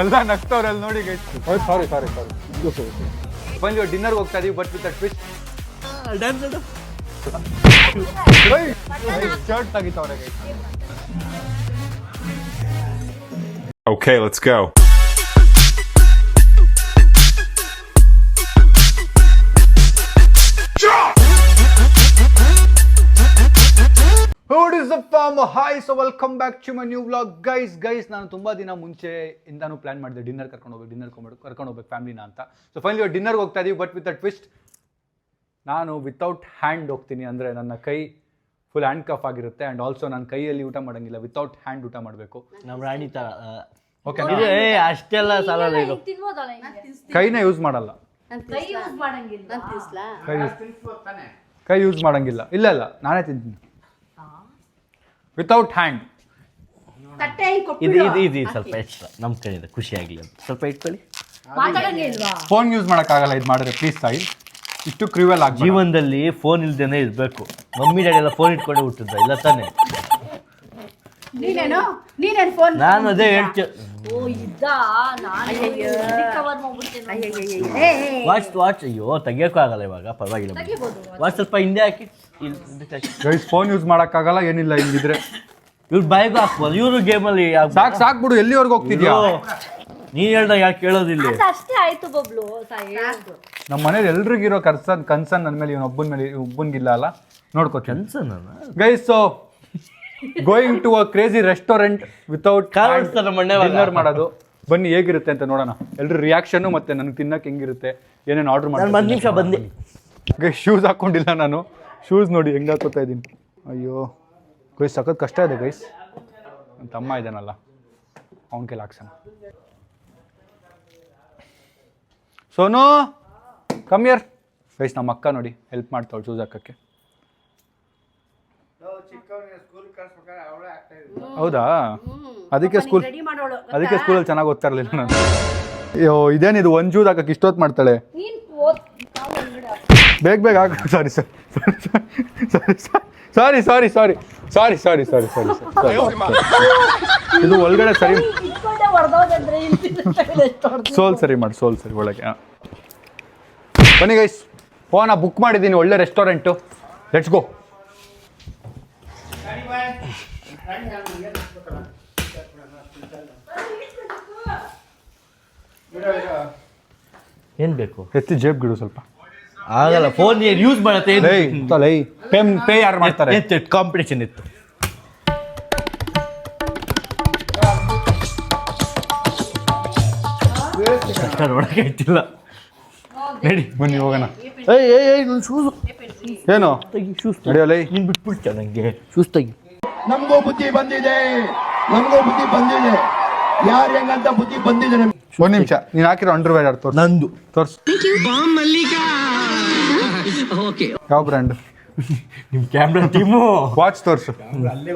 ಎಲ್ಲ ನಗ್ತವ್ರಲ್ಲಿ ನೋಡಿ ಗೈಸ್. ಸಾರಿ ಬಂದು ಡಿನ್ನರ್ಗೆ ಹೋಗ್ತಾ ಇದೀವಿ ಬಟ್ ವಿತ್ ಟ್ವಿಸ್ಟ್. ಶರ್ಟ್ ತೆಗಿತಾವ್ರೆ guys. Okay, let's go. What is up fam? Hi, so welcome back to my new vlog. Guys, ನಾನು ತುಂಬಾ ದಿನ ಮುಂಚೆ ಇಂದಾನು ಪ್ಲಾನ್ ಮಾಡಿದೆ ಡಿನ್ನರ್ ಕರ್ಕೊಂಡು ಹೋಗ್ಬೇಕು ಫ್ಯಾಮಿಲಿನ ಅಂತ. ಸೊ ಫೈನಲಿ ಡಿನ್ನರ್ಗೆ ಹೋಗ್ತಾ ಇದೀವಿ ಬಟ್ ವಿತ್ ಅ ಟ್ವಿಸ್ಟ್. ನಾನು ವಿತೌಟ್ ಹ್ಯಾಂಡ್ ಹೋಗ್ತೀನಿ, ಅಂದರೆ ನನ್ನ ಕೈ ಫುಲ್ ಹ್ಯಾಂಡ್ ಕಫ್ ಆಗಿರುತ್ತೆ ಆ್ಯಂಡ್ ಆಲ್ಸೋ ನನ್ನ ಕೈಯಲ್ಲಿ ಊಟ ಮಾಡೋಂಗಿಲ್ಲ, ವಿತೌಟ್ ಹ್ಯಾಂಡ್ ಊಟ ಮಾಡಬೇಕು. ನಮ್ಮ ರಾಣಿ ತರ ಓಕೆ, ಅಷ್ಟೆಲ್ಲ ಸಾಲಲ್ಲ ಇದು. ಕೈನ ಯೂಸ್ ಮಾಡಲ್ಲ, ಕೈ ಯೂಸ್ ಮಾಡಂಗಿಲ್ಲ. ಇಲ್ಲ ನಾನೇ ತಿಂತೀನಿ ವಿತೌಟ್ ಹ್ಯಾಂಡ್. ಇದು ಸ್ವಲ್ಪ ಎಕ್ಸ್ಟ್ರಾ ನಮ್ಮ ಕಡೆಯಿಂದ ಖುಷಿ ಆಗಲಿ ಅಂತ ಸ್ವಲ್ಪ ಇಟ್ಕೊಳ್ಳಿ. ಫೋನ್ ಯೂಸ್ ಮಾಡೋಕ್ಕಾಗಲ್ಲ ಇದು ಮಾಡಿದ್ರೆ, ಪ್ಲೀಸ್ ತಾಯಿ. ಇಷ್ಟು ಕ್ರಿವೆಲ್ ಆಗಿ ಜೀವನದಲ್ಲಿ ಫೋನ್ ಇಲ್ದೇನೆ ಇರಬೇಕು. ಮಮ್ಮಿ ಡ್ಯಾಡಿ ಎಲ್ಲ ಫೋನ್ ಇಟ್ಕೊಂಡೆ ಹುಟ್ಟಿದ್ದ, ಇಲ್ಲ ತಾನೆ? ನಾನು ಅದೇ ಹೇಳ್ತೀನಿ. ವಾಚ್ ಅಯ್ಯೋ ತೆಗಿಯೋಕ್ಕೂ ಆಗಲ್ಲ ಇವಾಗ, ಪರವಾಗಿಲ್ಲ. ವಾಚ್ ಸ್ವಲ್ಪ ಹಿಂದೆ ಹಾಕಿ. ಗೈಸ್ ಫೋನ್ ಯೂಸ್ ಮಾಡೋಕ್ಕಾಗಲ್ಲ, ಏನಿಲ್ಲ ಹಿಂಗಿದ್ರೆ. ಇವ್ರು ಬಾಯಿಗೂ ಹಾಕ್ಬೋದು, ಇವರು ಗೇಮಲ್ಲಿ ಸಾಕ್ಬಿಡು. ಎಲ್ಲಿವರೆಗೂ ಹೋಗ್ತಿದ್ಯಾ? ನೀನ್ ಹೇಳ್ದಾಗ ಯಾಕೆ ಕೇಳೋದಿಲ್ಲ? ನಮ್ಮ ಮನೇಲಿ ಎಲ್ರಿಗಿರೋ ಕನ್ಸರ್ನ್ ನನ್ನ ಮೇಲೆ, ಒಬ್ಬನಿಗಿಲ್ಲ ಅಲ್ಲ, ನೋಡ್ಕೋ ಕನ್ಸನ್ guys. So going to a crazy restaurant without dinner ಮಾಡೋದು. ಬನ್ನಿ ಹೇಗಿರುತ್ತೆ ಅಂತ ನೋಡೋಣ. ಎಲ್ರು ರಿಯಾಕ್ಷನ್ ಮತ್ತೆ ನನಗೆ ತಿನ್ನಕ್ಕೆ ಹೆಂಗಿರುತ್ತೆ, ಏನೇನು ಆರ್ಡರ್ ಮಾಡಿ. 1 ನಿಮಿಷ ಬಂದೆ. ಗೈಸ್ ಶೂಸ್ ಹಾಕೊಂಡಿಲ್ಲ ನಾನು. ಶೂಸ್ ನೋಡಿ ಹೆಂಗೆ ಹಾಕೋತಾ ಇದ್ದೀನಿ. ಅಯ್ಯೋ ಗೈಸ್ ಸಖತ್ ಕಷ್ಟ ಇದೆ ಗೈಸ್. ನನ್ನ ತಮ್ಮ ಇದ್ದಾನಲ್ಲ, ಅವನ ಕೈಲಿ ಹಾಕ್ಸೋಣ. Sonu come here. ಗೈಸ್ ನಮ್ಮ ಅಕ್ಕ ನೋಡಿ ಹೆಲ್ಪ್ ಮಾಡ್ತಾವಳು ಶೂಸ್ ಹಾಕಕ್ಕೆ. ಹೌದಾ? ಅದಕ್ಕೆ ಸ್ಕೂಲಲ್ಲಿ ಚೆನ್ನಾಗಿ ಓದ್ತಾ ಇರಲಿಲ್ಲ ನಾನು. ಅಯ್ಯೋ ಇದೇನಿದು, ಒಂದು ಶೂಸ್ ಹಾಕಕ್ಕೆ ಇಷ್ಟೊತ್ತು ಮಾಡ್ತಾಳೆ. ಬೇಗ ಹಾಕ. ಸಾರಿ. ಇದು ಒಳಗಡೆ ಸರಿ, ಸೋಲ್ ಸರಿ ಒಳಗೆ. ಬನ್ನಿ ಗೈಸ್, ಫೋನ ಬುಕ್ ಮಾಡಿದ್ದೀನಿ, ಒಳ್ಳೆ ರೆಸ್ಟೋರೆಂಟು. Let's go. ಏನ್ ಬೇಕು? ಎತ್ತಿ ಜೇಬ್ ಗಿಡು ಸ್ವಲ್ಪ. ಆಗಲ್ಲ, ಫೋನ್ ಯೂಸ್ ಮಾಡತ್ತೆ. ಪೇ ಯಾರು ಮಾಡ್ತಾರೆ? ಕಾಂಪಿಟೇಷನ್ ಇತ್ತು. ನೋಡಕ್ಕೆ ಆಯ್ತಿಲ್ಲ. ನಡಿ ಬನ್ನಿ ಹೋಗೋಣ. ಶೂಸ್ ಏನು ಶೂಸ್ ನಡೆಯಲ್ಲ, ನೀನ್ ಬಿಟ್ಬಿಡ್ತ ನಂಗೆ. ಶೂಸ್ ತೆಗಿ. ನಮಗೂ ಬುದ್ಧಿ ಬಂದಿದೆ. ಯಾರು ಹೆಂಗಂತ ಬುದ್ಧಿ ಬಂದಿದೆ. ಒಂದ್ ನಿಮಿಷ, ನೀನ್ ಹಾಕಿರೋ ಅಂಡರ್ವೇರ್ ಯಾರು ತೋರ್ಸು. ನಂದು ತೋರ್ಸು. ಯಾವ ಬ್ರ್ಯಾಂಡ್? ನಿಮ್ ಕ್ಯಾಮ್ರಾ ಟೀಮು. ವಾಚ್ ತೋರ್ಸು.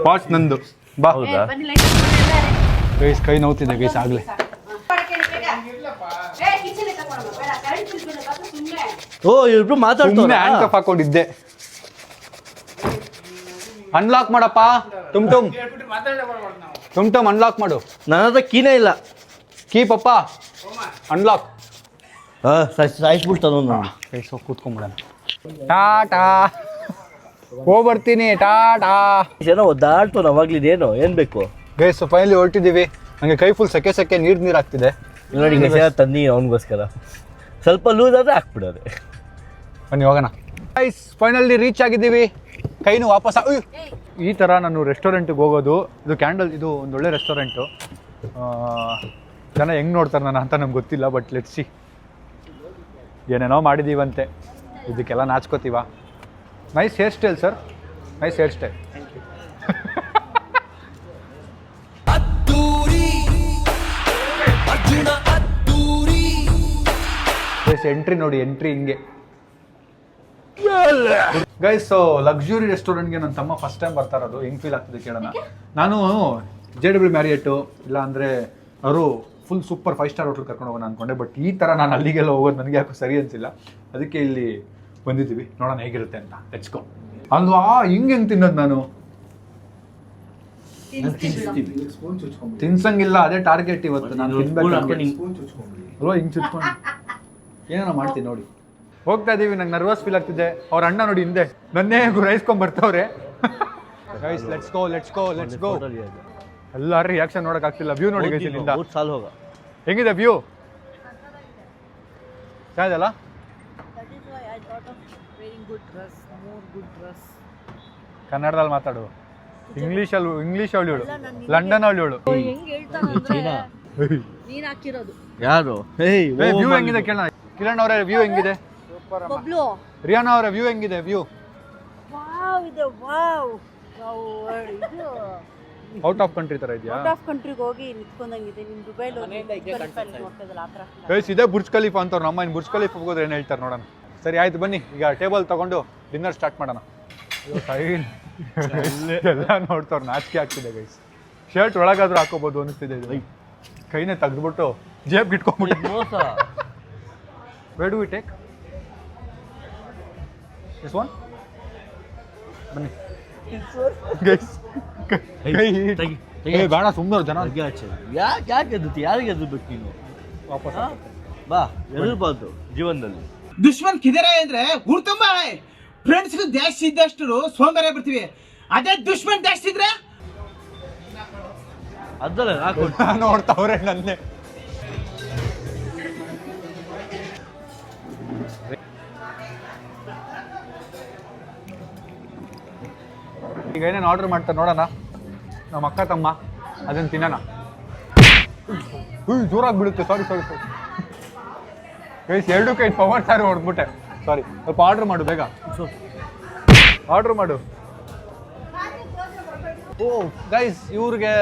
ವಾಚ್ ನಂದು. ಬಾ. ಗೈಸ್ ಕೈ ನೋವ್ತಿದೆ ಗೈಸ್ ಆಗ್ಲೇ. ಓ ಇಬ್ರು ಮಾತಾಡ್ತಾರೆ. Hand cough ಹಾಕೊಂಡಿದ್ದೆ. ಅನ್ಲಾಕ್ ಮಾಡಪ್ಪ. ತುಮ್ ಅನ್ಲಾಕ್ ಮಾಡು. ನನ್ನ ಹತ್ರ ಕೀನೇ ಇಲ್ಲ. ಕೀ ಪಪ್ಪ ಅನ್ಲಾಕ್. ಸಾಯಿಸ್ಬಿಡ್ತಾನ ನಾನು. ಗೈಸ್ ಹೋಗಿ ಕೂತ್ಕೊಂಡ್ಬಿಡೋಣ. ಟಾಟಾ ಹೋಗ್ಬರ್ತೀನಿ. ಟಾಟಾ. ಏನೋ ಒದ್ದಾಡ್ತಾನ ಅವಾಗ್ಲಿದೇನು, ಏನ್ ಬೇಕು? ಗೈಸ್ ಫೈನಲಿ ಹೊರಟಿದ್ದೀವಿ. ನನಗೆ ಕೈ ಫುಲ್ ಸೆಕೆ ನೀರು ಆಗ್ತಿದೆ. ನೋಡಿ ತಂದಿ ಅವನಿಗೋಸ್ಕರ ಸ್ವಲ್ಪ ಲೂಸ್ ಆದ್ರೆ ಹಾಕ್ಬಿಡೋದೆ. ಬನ್ನಿ ಹೋಗೋಣ. ಗೈಸ್ ಫೈನಲಿ ರೀಚ್ ಆಗಿದ್ದೀವಿ. ಕೈನು ವಾಪಸ್. ಈ ಥರ ನಾನು ರೆಸ್ಟೋರೆಂಟಿಗೆ ಹೋಗೋದು. ಇದು ಕ್ಯಾಂಡಲ್, ಇದು ಒಂದು ಒಳ್ಳೆ ರೆಸ್ಟೋರೆಂಟು. ಜನ ಹೆಂಗೆ ನೋಡ್ತಾರೆ ನಾನು ಅಂತ ನಮ್ಗೆ ಗೊತ್ತಿಲ್ಲ, ಬಟ್ ಲೆಟ್ಸ್ ಸಿ. ಏನೇನೋ ಮಾಡಿದ್ದೀವಂತೆ, ಇದಕ್ಕೆಲ್ಲ ನಾಚ್ಕೋತೀವ. Nice hair style sir, nice hair style. Entry ನೋಡಿ, ಎಂಟ್ರಿ ಹಿಂಗೆ. ಗೈಸ್ ಲಕ್ಸುರಿ ರೆಸ್ಟೋರೆಂಟ್ಗೆ ನನ್ನ ತಮ್ಮ ಫಸ್ಟ್ ಟೈಮ್ ಬರ್ತಾ ಇರೋದು. ಹೆಂಗೆ ಫೀಲ್ ಆಗ್ತಿದೆ ಕೇಳೋಣ. ನಾನು JW ಮ್ಯಾರಿಯಟ್ಟು ಇಲ್ಲ ಅಂದರೆ ಅವರು ಫುಲ್ ಸೂಪರ್ 5 ಸ್ಟಾರ್ ಹೋಟ್ಲ್ ಕರ್ಕೊಂಡು ಹೋಗೋಣ ಅಂದ್ಕೊಂಡೆ. ಬಟ್ ಈ ಥರ ನಾನು ಅಲ್ಲಿಗೆಲ್ಲ ಹೋಗೋದು ನನಗೆ ಯಾಕೋ ಸರಿ ಅನಿಸಿಲ್ಲ. ಅದಕ್ಕೆ ಇಲ್ಲಿ ಬಂದಿದ್ದೀವಿ, ನೋಡೋಣ ಹೇಗಿರುತ್ತೆ ಅಂತ. Let's go. ಅಲ್ವಾ ಹಿಂಗೆ ತಿನ್ನೋದು ನಾನು. ತಿನ್ಸಂಗಿಲ್ಲ, ಅದೇ ಟಾರ್ಗೆಟ್ ಇವತ್ತು. ನಾನು ತಿನ್ಬೇಕು ಹಾಕೊಂಡು ಅಲ್ವಾ, ಹಿಂಗೆ ಚುಚ್ಕೊಂಡು ಏನೇನೋ ಮಾಡ್ತೀನಿ ನೋಡಿ. ಹೋಗ್ತಾ ಇದೀವಿ, ನಂಗೆ ನರ್ವಸ್ ಫೀಲ್ ಆಗ್ತಿದೆ. ಅವ್ರ ಅಣ್ಣ ನೋಡಿ ಹಿಂದೆ ನನ್ನೇ ಗುರಾಯಿಸ್ಕೊಂಡ್ ಬರ್ತವ್ರೆ. Guys let's go let's go let's go. ಎಲ್ಲಾರು ರಿಯಾಕ್ಷನ್ ನೋಡಕ್ ಆಗ್ತಿಲ್ಲ. ವ್ಯೂ ನೋಡಿ ಗೈಸ್ ಇಲ್ಲಿಂದ ಸಾಲ ಹೋಗ. ಹೆಂಗಿದೆ ವ್ಯೂ? ಚೆನ್ನಾಗಿದೆಲ್ಲ. ಕನ್ನಡದಲ್ಲಿ ಮಾತಾಡು. ಇಂಗ್ಲಿಷ್ ಅವಳು ಲಂಡನ್ ಅವಳು. ಯಾರು? ವ್ಯೂ ಹೆಂಗಿದೆ ಕೇಳೋಣ. ಕಿರಣ್ ಅವರ ವ್ಯೂ ಹೆಂಗಿದೆ? ರಿಯಾನಾ ಅವರ ವ್ಯೂ ಹೆಂಗಿದೆ? ವ್ಯೂ ಔಟ್ ಆಫ್ ಕಂಟ್ರಿ ತರ ಇದೆಯಾ? ಔಟ್ ಆಫ್ ಕಂಟ್ರಿಗೆ ಹೋಗಿ ನಿಂತ್ಕೊಂಡಂಗಿದೆ. ನಿಮ್ ದುಬೈಲಿ ಗೈಸ್ ಇದೇ ಬುರ್ಜ್ ಖಲೀಫಾ ಅಂತವ್ರು. ನಮ್ಮ ಬುರ್ಜ್ ಖಲೀಫಾ ಹೋಗೋದ್ರೆ ಏನು ಹೇಳ್ತಾರೆ ನೋಡೋಣ. ಸರಿ ಆಯ್ತು ಬನ್ನಿ, ಈಗ ಟೇಬಲ್ ತಗೊಂಡು ಡಿನ್ನರ್ ಸ್ಟಾರ್ಟ್ ಮಾಡೋಣ. ಎಲ್ಲ ನೋಡ್ತವ್ರು, ನಾಚಿಕೆ ಆಗ್ತಿದೆ ಗೈಸ್. ಶರ್ಟ್ ಒಳಗಾದ್ರೂ ಹಾಕೋಬಹುದು ಅನಿಸ್ತಿದೆ. ಇದು ಕೈನೇ ತೆಗೆದ್ಬಿಟ್ಟು ಜೇಬ್ ಇಟ್ಕೊಂಡ್ಬಿಟ್ಟು ಮೋಸ. Where do we take this one? ಬನ್ನಿ ಗೈಸ್. ಬೇಡ ಸುಮ್ಮನೆ ಜನ ಯಾಕೆ ಎದ್ದುತ್ತಿ? ಯಾರಿಗೆ ಎದ್ದುಬೇಕು ನೀನು? ವಾಪಸ್ ಬಾ, ಎದರ್ಬಾರ್ದು ಜೀವನದಲ್ಲಿ. ದುಶ್ಮನ್ ಕಿದರೆ ಅಂದ್ರೆ ಊರ್ ತುಂಬಾ ಫ್ರೆಂಡ್ಸ್ ಜಾಸ್ತಿ ಇದ್ದಷ್ಟು ಸೋಂಬೇರೆ ಬರ್ತೀವಿ. ಅದೇ ದುಶ್ಮನ್ ಜಾಸ್ತಿ ಇದ್ರೆ ಅದಲ್ಲ ಹಾಕು. ನೋಡ್ತಾವ್ರೆ ನನ್ನೇ. ಈಗ ಏನೇನು ಆರ್ಡರ್ ಮಾಡ್ತಾರೆ ನೋಡೋಣ. ನಮ್ಮ ಅಕ್ಕ ತಮ್ಮ ಅದನ್ನು ತಿನ್ನೋಣ. ಜೋರಾಗಿ ಬಿಡುತ್ತೆ. ಸಾರಿ ಗೈಸ್, 2 ಕೈ ಪವರ್ ಸಾರಿ ಹೊಡೆದ್ಬಿಟ್ಟೆ. ಸಾರಿ, ಸ್ವಲ್ಪ ಆರ್ಡರ್ ಮಾಡು ಬೇಗ. ಆರ್ಡರ್ ಮಾಡು. ಓ ಗೈಸ್, ಇವ್ರಿಗೆ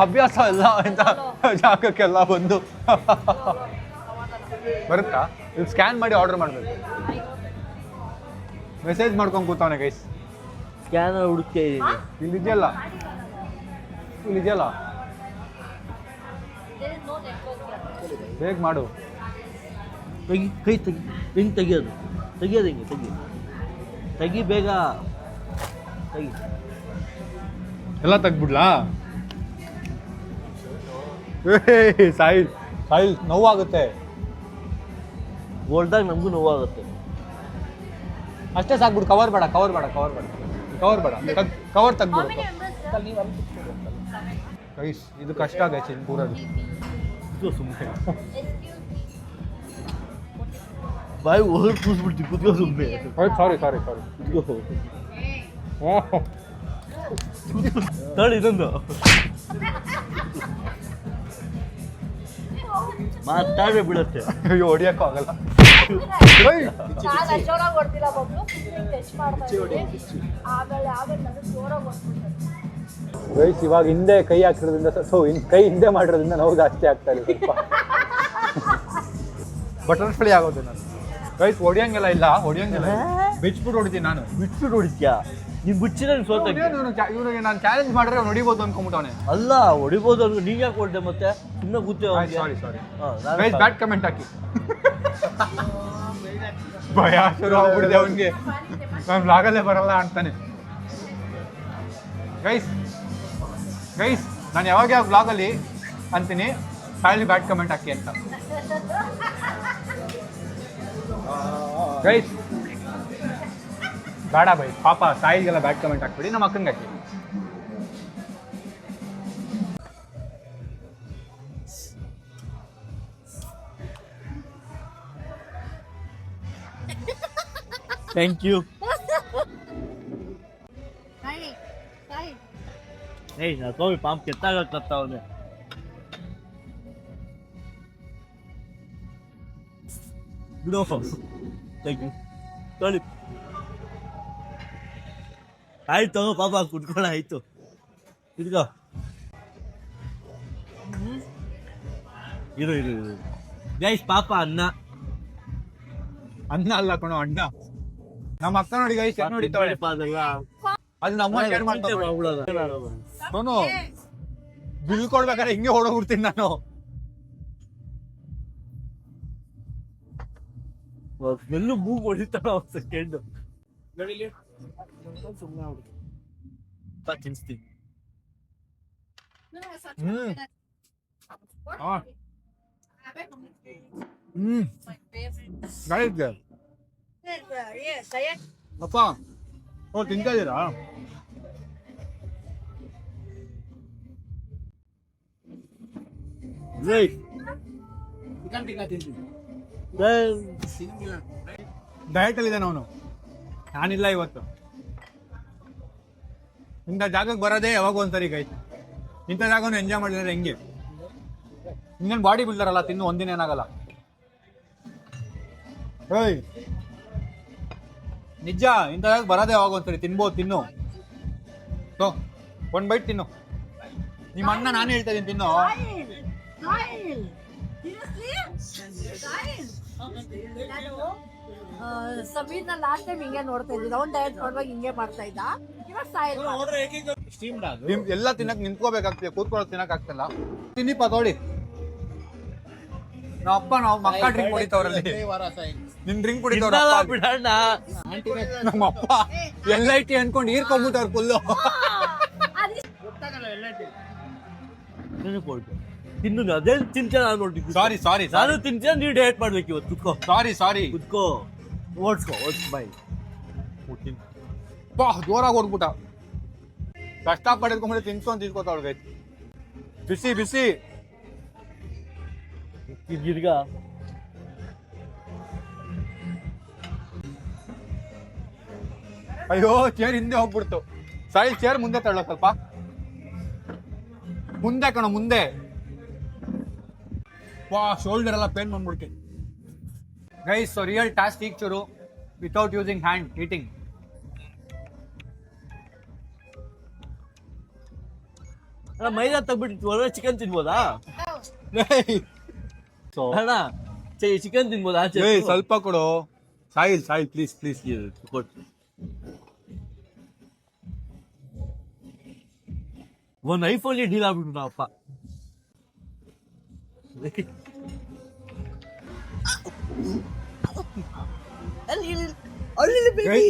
ಅಭ್ಯಾಸ ಇಲ್ಲ ಅಂತ ಜಾಗಕ್ಕೆಲ್ಲ ಬಂದು ಬರುತ್ತಾ? ಇದು ಸ್ಕ್ಯಾನ್ ಮಾಡಿ ಆರ್ಡರ್ ಮಾಡಬೇಕು. ಮೆಸೇಜ್ ಮಾಡ್ಕೊಂಡು ಕೂತವನೆ ಗೈಸ್. ಸ್ಕ್ಯಾನರ್ ಹುಡುಕೇ ಇಲ್ಲಿದೆಯಲ್ಲ, ಬೇಗ ಮಾಡು. ಕೈ ತೆಗಿ. ಹೆಂಗೆ ತೆಗಿಯೋದು? ಹೆಂಗೆ ತೆಗಿ ಬೇಗ ತೆಗಿ. ಎಲ್ಲ ತೆಗ್ಬಿಡ್ಲಾ? ಸಾಯಿಲ್ ನೋವಾಗುತ್ತೆ. ಓಲ್ದಾಗ ನಮಗೂ ನೋವಾಗುತ್ತೆ. ಅಷ್ಟೇ ಸಾಕ್ಬಿಡು. ಕವರ್ ಬೇಡ. ಕವರ್ ತೆಗ್ಬಿಡು ಗೈಸ್. ಇದು ಕಷ್ಟ ಆಗೈತೆ ಇಲ್ಲಿ ಕೂರೋದು. ಸುಮ್ಮನೆ ಬಾಯಿ ಹೊರ ಕೂಸ್ಬಿಡ್ತೀವಿ. ಕುತ್ಕೋ ಸುಮ್ಮನೆ. ಸಾರಿ ತಳಿ ಇದೊಂದು ಮಾತಾಡೇ ಬಿಡುತ್ತೆ. ಅಯ್ಯೋ, ಹೊಡಿಯಕ್ಕೂ ಆಗಲ್ಲ. ಗೈಸ್, ಇವಾಗ ಹಿಂದೆ ಕೈ ಹಾಕಿರೋದ್ರಿಂದ ಕೈ ಹಿಂದೆ ಮಾಡಿರೋದ್ರಿಂದ ನೋವು ಜಾಸ್ತಿ ಆಗ್ತಾ ಇದೆ. ಸ್ವಲ್ಪ ಬಟರ್ಫ್ಲೈ ಆಗೋದು ನಾನು. ಗೈಸ್, ಹೊಡಿಯಂಗೆಲ್ಲ ಇಲ್ಲ. ಬಿಚ್ಬಿಟ್ಟು ಹೊಡಿತೀನಿ ನಾನು. ಬಿಟ್ಬಿಟ್ಟು ಹೊಡಿತ್ಯಾ? ನೀನ್ ಬಿಚ್ಚಿದ ಇವನಿಗೆ ನಾನು ಚಾಲೆಂಜ್ ಮಾಡಿದ್ರೆ ಅವ್ನು ಹೊಡಿಬೋದು ಅನ್ಕೊಂಬಿಟ್ಟವನೆ. ಅಲ್ಲ, ಹೊಡಿಬೋದು ಅನ್ಕೊ. ನೀನ್ ಯಾಕೆ ಹೊಡ್ದೆ ಮತ್ತೆ? ಸುಮ್ಮನೆ ಕೂತೇವೆ. ಗೈಸ್, ಬ್ಯಾಡ್ ಕಮೆಂಟ್ ಹಾಕಿ. ಭಯ ಶುರು ಆಗ್ಬಿಡಿದೆ ಅವನಿಗೆ. ನಾನು ವ್ಲಾಗಲ್ಲೇ ಬರಲ್ಲ ಅಂತಾನೆ. ಗೈಸ್, ನಾನು ಯಾವಾಗ ವ್ಲಾಗಲ್ಲಿ ಅಂತೀನಿ ಸಾಯಿಲ್ ಬ್ಯಾಡ್ ಕಮೆಂಟ್ ಹಾಕಿ ಅಂತ. ಗೈಸ್ ಬೇಡ ಬೈ, ಪಾಪ ಸಾಯಿಲ್ಗೆಲ್ಲ ಬ್ಯಾಡ್ ಕಮೆಂಟ್ ಹಾಕ್ಬಿಡಿ. ನಮ್ಮ ಅಕ್ಕಂಗೆ ಹಾಕಿ. Thank you. ಏಯ್, ನಾ ತೋವಿ ಪಾಂಪ್ ಕೆತ್ತಾಗತ್ತ ಅವನೇ. Thank you. ತೊಳಿ ಆಯ್ತು ಪಾಪ, ಕುಟ್ಕೊಳ್ಳ ಆಯ್ತು. ಇದ್ಕೋ. ಇರು ಗೈಸ್, ಪಾಪ ಅನ್ನ ಅಲ್ಲ ಕಣೋ, ಅಣ್ಣ. ನಮ್ಮ ಅಕ್ಕ ನೋಡಿ ಗೈಸ್ ನೋಡಿತಾಳೆ. ಅದು ನಮ್ಮ ಶೇರ್ ಮಾಡ್ತಾರೆ. ನಾನು ಬಿಲ್ ಕೊಡ್ಬೇಕಾದ್ರೆ ಹಿಂಗೆ ಹೊಡೋಗ್ಬಿಡ್ತೀನಿ ನಾನು. ಎಲ್ಲೂ ಮೂಗು ಹೊಡಿತಾನ ಸೆಕೆಂಡ್. ತಿನ್ಸ್ತೀನಿ. ಅಪ್ಪ ಓ ತಿಂತಾ ಇದ್ದೀರಾ? ಡಯಟ್ ಅಲ್ಲಿ ಇದ್ದಾನೆ ಅವನು. ನಾನಿಲ್ಲ ಇವತ್ತು. ಇಂಥ ಜಾಗಕ್ಕೆ ಬರೋದೇ ಯಾವಾಗ ಒಂದ್ಸರಿ ಗೈಸ್. ಇಂಥ ಜಾಗವನ್ನು ಎಂಜಾಯ್ ಮಾಡಿದ್ರೆ ಹೆಂಗೆ? ಇನ್ನೇನು ಬಾಡಿ ಬಿಲ್ಡರ್ ಅಲ್ಲ, ತಿನ್ನು ಒಂದಿನ ಏನಾಗಲ್ಲ. ಏಯ್ ನಿಜ, ಇಂಥ ಜಾಗ ಬರೋದೇ ಯಾವಾಗ ಒಂದ್ಸರಿ. ತಿನ್ಬೋದು, ತಿನ್ನು. ಒಂದ್ ಬೈಟ್ ತಿನ್ನು. ನಿಮ್ಮ ಅಣ್ಣ ನಾನು ಹೇಳ್ತಾ ಇದೀನಿ, ತಿನ್ನು. ಸಮೀರ್ನ ಲಾಸ್ಟ್ ಟೈಮ್ ಹಿಂಗೆ ನೋಡ್ತಾ ಇದ್ದಿದ್ದು, ಅವ್ನ್ ಡಯಟ್ ಮಾಡುವಾಗ ಹಿಂಗೆ ಮಾಡ್ತಾ ಇದ್ದ. ಇವಾಗ ಸಾಯಿಲ್ ಎಲ್ಲ ತಿನ್ನಕ್ ನಿಂತ್ಕೋಬೇಕಾಗ್ತದೆ, ಕೂತ್ಕೊಳ್ಳೋದು ತಿನ್ನಕ್ ಆಗ್ತಿಲ್ಲ. ತಿನ್ನಿಪ್ಪ ತೋಳಿ. ನಮ್ಮ ಅಪ್ಪ ನಾವು ಮಕ್ಕ ಡ್ರಿಂಕ್ ಕುಡಿತವ್ರಲ್ಲಿ. ನಿನ್ ಡ್ರಿಂಕ್ ಕುಡಿತವ್ರ ಬಿಡಣ್ಣ. ನಮ್ಮ ಅಪ್ಪ LIT ಅನ್ಕೊಂಡು ಹೀರ್ಕೊಂಡ್ಬಿಟ್ಟವ್ರು ಫುಲ್ಲು. ತಿನ್ನು, ಅದೇ ತಿಂತ ನಾನು ನೋಡ್ತೀನಿ. ಸಾರಿ ನಾನು ತಿಂತ, ನೀವು ಡಯಟ್ ಮಾಡ್ಬೇಕು ಇವತ್ತು. ಕುತ್ಕೋ, ಸಾರಿ ಕುತ್ಕೋ, ಓಡ್ಸ್ಕೋ ಬಾಯ್. ಬಾ ಜೋರಾಗಿ ಹೊಡ್ಬಿಟ್ಟ. ಕಷ್ಟ ಪಡೆದ್ಕೊಂಡ್ರೆ ತಿನ್ಸ್ಕೊಂಡ್ ತಿನ್ಕೋತಾವಳ್ಗೈತಿ. ಬಿಸಿ ಗಿರ್ಗ ಅಯ್ಯೋ, ಚೇರ್ ಹಿಂದೆ ಹೋಗ್ಬಿಡ್ತು. ಸಾಯಿಲ್ ಚೇರ್ ಮುಂದೆ ತಳ್ಳೋ, ಸ್ವಲ್ಪ ಮುಂದೆ ಕಣ, ಮುಂದೆ. ವಾ, ಶೋಲ್ಡರ್ ಎಲ್ಲ ಪೇನ್ ಬಂದ್ಬಿಡ್ತಿ. ಗೈಸ್, ಸೊ ರಿಯಲ್ ಟಾಸ್ಕ್ ಈಗ ಚೂರು ವಿತೌಟ್ ಯೂಸಿಂಗ್ ಹ್ಯಾಂಡ್ ಈಟಿಂಗ್. ಮೈದಾ ತಗ್ಬಿಟ್ಟು ಒಳ್ಳೆ ಚಿಕನ್ ತಿನ್ಬೋದಾ ಅಣ್ಣ? ಚಿಕನ್ ತಿನ್ಬೋದಾ? ಸ್ವಲ್ಪ ಕೊಡು ಸಾಯಿಲ್, ಪ್ಲೀಸ್. ಕೊಟ್ಟು ಒಂದು ಐಫೋನ್ ಡೀಲ್ ಆಗ್ಬಿಟ್ಟು ನಾವಪ್ಪ.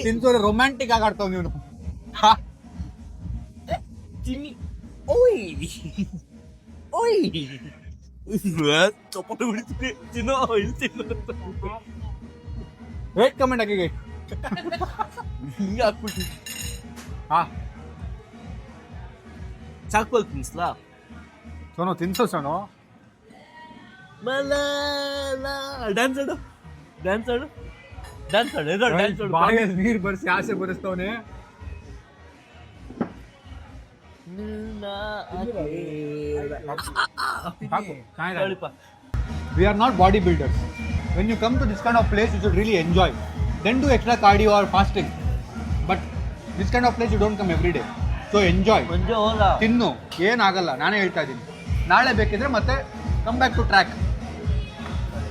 ತಿನ್ಸೋರೆ ರೊಮ್ಯಾಂಟಿಕ್ ಆಗಿ ಆಡ್ತಾವ್ ನೀನು. ತಿನ್ನಿ. ಓಯ್ ಚಪಾತಿ ಬಿಡ್ತೀನಿ. ತಿನ್ನೋ, ಇಲ್ಲಿ ತಿನ್ನೋ. ವೇಟ್ ಕಮೆಂಟ್ ಆಗಿ ಹಿಂಗೆ ಹಾಕ್ಬಿಟ್ಟು ಹಾ. ಚಾಕ್ವಲ್ ತಿನ್ಸ್ಲಾ? ಸೋನು ತಿನ್ಸು ಸೋನು. ಡ್ಯಾನ್ಸ್ ಆಡು. ಬಾಯಿಗೆ ನೀರ್ ಬರ್ಸಿ ಆಸೆ ಬರೆಸ್ತವನೆ. We are not bodybuilders. When you come to this kind of place, you should really enjoy. Then do extra cardio or fasting. But this kind of place you don't come every day. So enjoy. ಮಂಜು ಹೋದ. ತಿನ್ನು, ಏನಾಗಲ್ಲ, ನಾನೇ ಹೇಳ್ತಾ ಇದ್ದೀನಿ. ನಾಳೆ ಬೇಕಿದ್ರೆ ಮತ್ತೆ come back to track.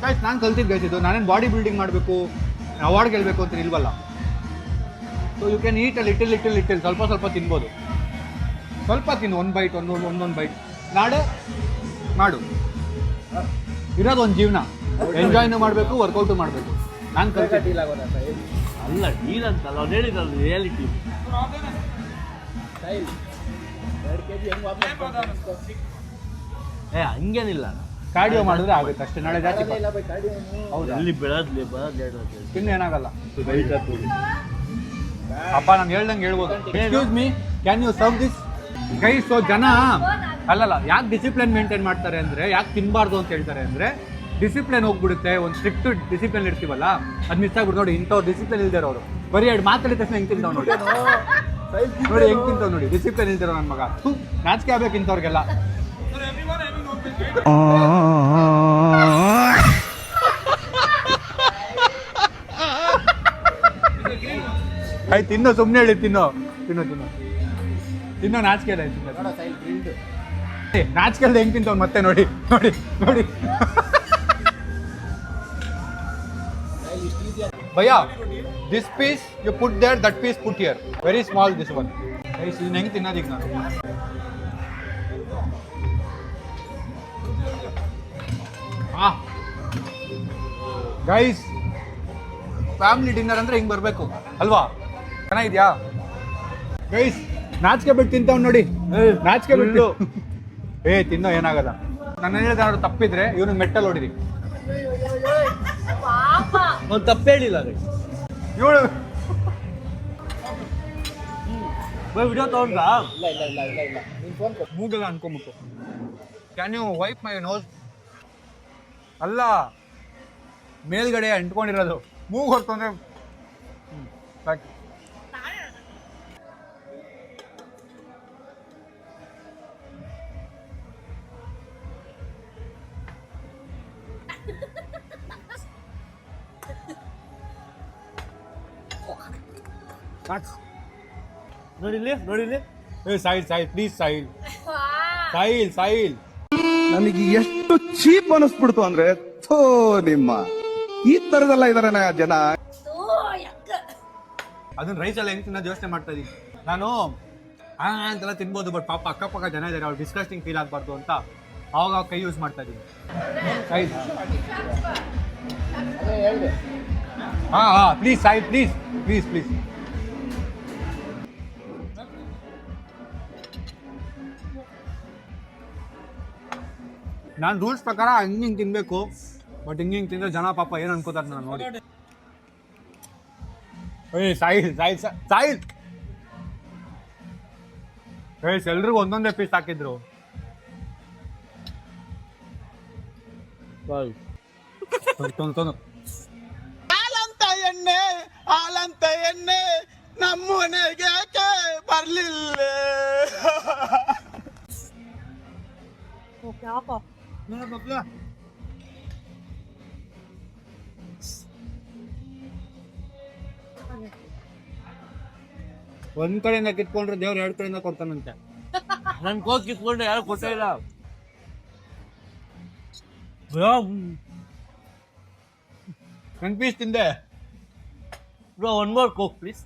Guys, ನಾನು ಕಲ್ತಿದ್ದು ಗೈಸ್ ಇದು. ನಾನೇನು ಬಾಡಿ ಬಿಲ್ಡಿಂಗ್ ಮಾಡಬೇಕು, ಅವಾರ್ಡ್ ಗೆಲ್ಬೇಕು ಅಂತ ಇಲ್ವಲ್ಲ. So you can eat little ಸ್ವಲ್ಪ ತಿನ್ಬೋದು. ಸ್ವಲ್ಪ ತಿನ್ನು, ಒಂದೊಂದು ಬೈಟ್. ನಾಳೆ ಮಾಡು. ಇರೋದು ಒಂದು ಜೀವನ, ಎಂಜಾಯ್ನು ಮಾಡಬೇಕು, ವರ್ಕೌಟು ಮಾಡಬೇಕು. ನಾನು ಕಲ್ತಿದ್ದಿಲ್ಲ. ಅಲ್ಲ, ಡೀಲ್ ಅಂತಲ್ಲ, ಅವ್ನು ಹೇಳಿದ್ರಲ್ಲ ರಿಯಾಲಿಟಿ. ಹಂಗೇನಿಲ್ಲ, ಕಾರ್ಡಿಯೋ ಮಾಡಿದ್ರೆ ಆಗುತ್ತೆ ಅಷ್ಟೇ. ನಾಳೆ ಜಾಸ್ತಿ ಹೌದಾ? ಅಲ್ಲಿ ಬೆಳದ್ಲಿ ತಿನ್ನು, ಏನಾಗಲ್ಲ. ಅಪ್ಪ ನಾನು ಹೇಳ್ದಂಗೆ ಹೇಳ್ಬೋದು. Excuse me, can you serve this? Guys, so ಜನ ಅಲ್ಲಲ್ಲ, ಯಾಕೆ ಡಿಸಿಪ್ಲಿನ್ ಮೇಂಟೈನ್ ಮಾಡ್ತಾರೆ ಅಂದರೆ, ಯಾಕೆ ತಿನ್ನಬಾರ್ದು ಅಂತ ಹೇಳ್ತಾರೆ ಅಂದರೆ, ಡಿಸಿಪ್ಲಿನ್ ಹೋಗ್ಬಿಡುತ್ತೆ. ಒಂದು ಸ್ಟ್ರಿಕ್ಟ್ ಡಿಸಿಪ್ಲಿನ್ ಇರ್ತೀವಲ್ಲ, ಅದು ಮಿಸ್ ಆಗ್ಬಿಟ್ಟು. ನೋಡಿ, ಇಂಥವ್ರು ಡಿಸಿಪ್ಲಿನ್ ಇಲ್ದಿರೋ ಅವರು ಬರೀ ಎರಡು ಮಾತಾಡಿದ ತಕ್ಷಣ ಹೆಂಗೆ ತಿಂತಾವ್ ನೋಡಿ. ಹೆಂಗೆ ತಿಂತಾವ್ ನೋಡಿ, ಡಿಸಿಪ್ಲಿನ್ ಇಲ್ದಿರೋ ನನ್ನ ಮಗ. ನಾಚಿಕೆ ಆಗ್ಬೇಕು ಇಂಥವ್ರಿಗೆಲ್ಲ. ಆಯ್ತು, ತಿನ್ನು, ಸುಮ್ಮನೆ ಹೇಳಿ. ತಿನ್ನು, ನಾಚಿಕೆ ಇಲ್ಲ. ನಾಚಿಕೆ ಅಲ್ದೆ ಹೆಂಗೆ ತಿಂತವ್ ಮತ್ತೆ. ನೋಡಿ. ಭಯ್ಯ, this piece you put there, that piece put here. Very small this one. Guys, ಇದನ್ನ ಹೆಂಗೆ ತಿನ್ನೋದೀಗ ನಾನು? ಗೈಸ್, ಫ್ಯಾಮಿಲಿ ಡಿನ್ನರ್ ಅಂದ್ರೆ ಹಿಂಗೆ ಬರಬೇಕು ಅಲ್ವಾ? ಚೆನ್ನಾಗಿದ್ಯಾ ಗೈಸ್? ನಾಚಿಕೆ ಬಿಟ್ಟು ತಿಂತಾವ್ ನೋಡಿ, ನಾಚಿಕೆ ಬಿಟ್ಟು. ತಿನ್ನೋ ಏನಾಗಲ್ಲ. ನನ್ನ ಹೇಳಿದ್ರೆ ತಪ್ಪಿದ್ರೆ ಇವನು ಮೆಟ್ಟಲ್ ಹೊಡಿರಿ. ಪಾಪ ಒಂದು ತಪ್ಪು ಹೇಳಿಲ್ಲ ಇವಳು ವಿಡಿಯೋ ತಗೊಂಡ್ರಾ? ಮೂಗೆಲ್ಲ ಅನ್ಕೊಂಬಿಟ್ಟು. Can you wipe my nose? ಅಲ್ಲ, ಮೇಲ್ಗಡೆ ಅಂಟ್ಕೊಂಡಿರೋದು. ಮೂಗು ಹೊರ್ತು ಅಂದ್ರೆ ಸಾಕು. ನೋಡಿಲ್ಲಿ ಸಾಯಿಲ್ ಪ್ಲೀಸ್ ಸಾಯಿಲ್. ಸಾಯಿಲ್ ನನಗೆ ಎಷ್ಟು ಚೀಪ್ ಅನಿಸ್ಬಿಡ್ತು ಅಂದ್ರೆ ಥೋ ನಿಮ್ಮ ಈ ತರದೆಲ್ಲ ಇದಾರೆ ಜನ. ಅದನ್ನ ರೈಸಲ್ಲಿ ಹೆಂಗ್ ತಿನ್ನೋದು ಯೋಚನೆ ಮಾಡ್ತಾ ಇದೀನಿ ನಾನು. ಅಂತೆಲ್ಲ ತಿನ್ಬೋದು, ಬಟ್ ಪಾಪ ಅಕ್ಕಪಕ್ಕ ಜನ ಇದ್ದಾರೆ, ಅವ್ರು ಡಿಸ್ಕಸ್ಟಿಂಗ್ ಫೀಲ್ ಆಗಬಾರ್ದು ಅಂತ ಅವಾಗ ಕೈ ಯೂಸ್ ಮಾಡ್ತಾ ಇದೀನಿ. Please soil, please. ನಾನು ರೂಲ್ಸ್ ಪ್ರಕಾರ ಹಿಂಗೆ ತಿನ್ಬೇಕು, ಬಟ್ ಹಿಂಗೆ ತಿಂದ್ರೆ ಜನ ಪಾಪ ಏನು ಅನ್ಕೋತಾರೆ ನಾನು ನೋಡಿ. ಸಾಯಿಲ್ ಎಲ್ರಿಗೂ ಒಂದೊಂದೇ ಪೀಸ್ ಹಾಕಿದ್ರು. ಹಾಲಂತ ಎಣ್ಣೆ ನಮ್ಮನೆಗೆ ಬರ್ಲಿಲ್ಲ. ಒಂದ್ ಕಡೆಯಿಂದ ಕಿತ್ಕೊಂಡ್ರೆ ದೇವ್ರು ಎರಡ್ ಕಡೆಯಿಂದ ಕೊಡ್ತಾನಂತೆ. ನನ್ ಕೋಕ್ ಕಿತ್ಕೊಂಡು ಯಾರು ಕೊಟ್ಟೇ ಇಲ್ಲ. ನನ್ ಪೀಸ್ ತಿಂದೆ. Bro one more coke please.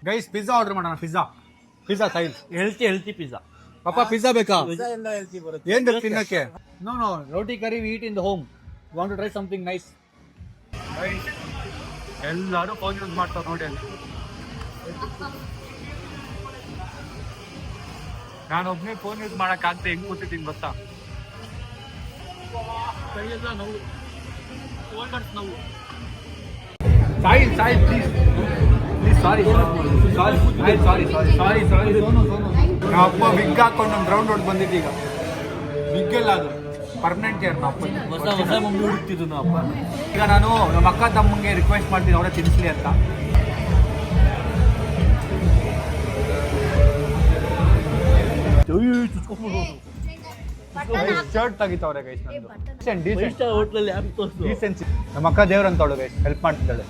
Guys pizza order ಮಾಡೋಣ. ಪಿಜ್ಜಾ ಸಾಯಿಲ್. Healthy pizza. ಪಾಪ ಪಿಜ್ಜಾ ಬೇಕಾ? ಏನ್ ಬೇಕು ತಿನ್ನಕ್ಕೆ? No roti curry we eat in the home. Want to try something nice. ಎಲ್ಲರೂ ಫೋನ್ ಯೂಸ್ ಮಾಡ್ತಾರೆ ನೋಡಿ ಅಲ್ಲಿ. ನಾನು ಒಬ್ಬನೇ ಫೋನ್ ಯೂಸ್ ಮಾಡಕ್ ಆಗ್ತದೆ. ಹೆಂಗ್ ಕೂತಿದ್ದೀನಿ ಗೊತ್ತಾ? ಕೈಯೆಲ್ಲ ನೋವು, ಶೋಲ್ಡರ್ಸ್ ನೋವು. Soil please sorry. ನಮ್ಮ ಅಪ್ಪ ವಿಗ್ ಹಾಕೊಂಡು ನಮ್ಮ ಗ್ರೌಂಡ್ ರೋಡ್ ಬಂದಿದ್ದೀಗ. ವಿಗ್ಗೆಲ್ಲ ಅದು ಪರ್ಮನೆಂಟ್ ಇಯರ್ ನಮ್ಮ ಅಪ್ಪ. ಹೊಸ ಮಮ್ಮಿ ಹುಡುಕ್ತಿದ್ದು ನಮ್ಮ ಅಪ್ಪ. ಈಗ ನಾನು ನಮ್ಮ ಅಕ್ಕ ತಮ್ಮಂಗೆ ರಿಕ್ವೆಸ್ಟ್ ಮಾಡ್ತೀನಿ ಅವರೇ ತಿನ್ನಿಸ್ಲಿ ಅಂತ. ಶರ್ಟ್ ತೆಗಿತಾವ್ರೆ ಗೈಸ್ ನಂದು. ಹೋಟ್ಲಲ್ಲಿ ಡೀಸೆನ್ಸಿ. ನಮ್ಮ ಅಕ್ಕ ದೇವ್ರಂತವಳು ಗೈಸ್, ಹೆಲ್ಪ್ ಮಾಡ್ತಿದ್ದಾಳೆ.